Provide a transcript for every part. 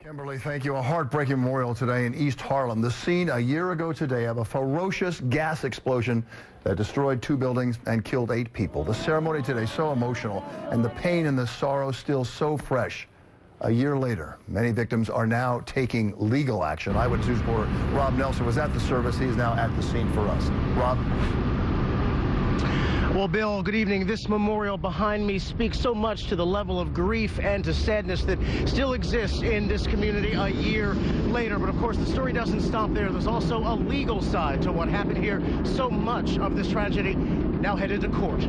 Kimberly, thank you. A heartbreaking memorial today in East Harlem. The scene a year ago today of a ferocious gas explosion that destroyed 2 buildings and killed 8 people. The ceremony today so emotional, and the pain and the sorrow still so fresh. A year later, many victims are now taking legal action. Eyewitness News reporter Rob Nelson was at the service. He is now at the scene for us. Rob? Well, Bill, good evening. This memorial behind me speaks so much to the level of grief and to sadness that still exists in this community a year later. But of course, the story doesn't stop there. There's also a legal side to what happened here. So much of this tragedy now headed to court.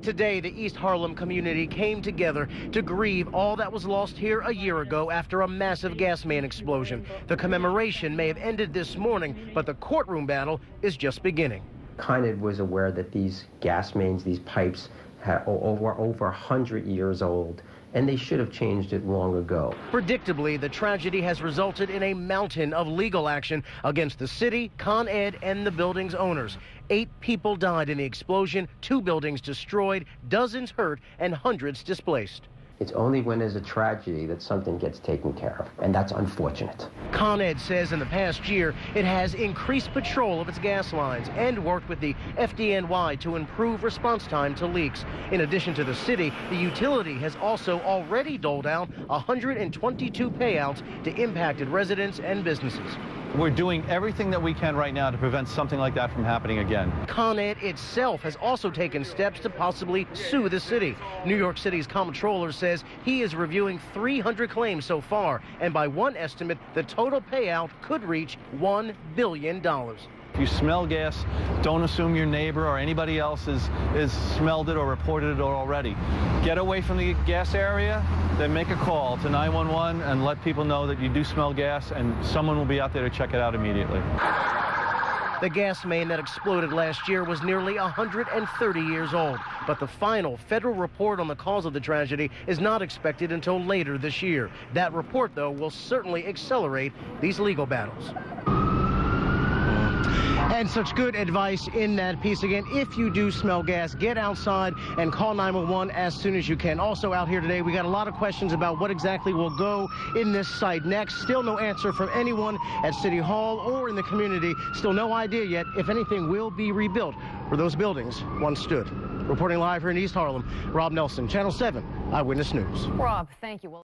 Today, the East Harlem community came together to grieve all that was lost here a year ago after a massive gas main explosion. The commemoration may have ended this morning, but the courtroom battle is just beginning. Con Ed was aware that these gas mains, these pipes, are over 100 years old, and they should have changed it long ago. Predictably, the tragedy has resulted in a mountain of legal action against the city, Con Ed, and the building's owners. 8 people died in the explosion, 2 buildings destroyed, dozens hurt, and hundreds displaced. It's only when there's a tragedy that something gets taken care of, and that's unfortunate. Con Ed says in the past year it has increased patrol of its gas lines and worked with the FDNY to improve response time to leaks. In addition to the city, the utility has also already doled out 122 payouts to impacted residents and businesses. We're doing everything that we can right now to prevent something like that from happening again. Con Ed itself has also taken steps to possibly sue the city. New York City's comptroller says he is reviewing 300 claims so far, and by one estimate, the total payout could reach $1 billion. If you smell gas, don't assume your neighbor or anybody else has smelled it or reported it already. Get away from the gas area, then make a call to 911 and let people know that you do smell gas, and someone will be out there to check it out immediately. The gas main that exploded last year was nearly 130 years old, but the final federal report on the cause of the tragedy is not expected until later this year. That report, though, will certainly accelerate these legal battles. And such good advice in that piece. Again, if you do smell gas, get outside and call 911 as soon as you can. Also out here today, we got a lot of questions about what exactly will go in this site next. Still no answer from anyone at City Hall or in the community. Still no idea yet if anything will be rebuilt where those buildings once stood. Reporting live here in East Harlem, Rob Nelson, Channel 7 Eyewitness News. Rob, thank you.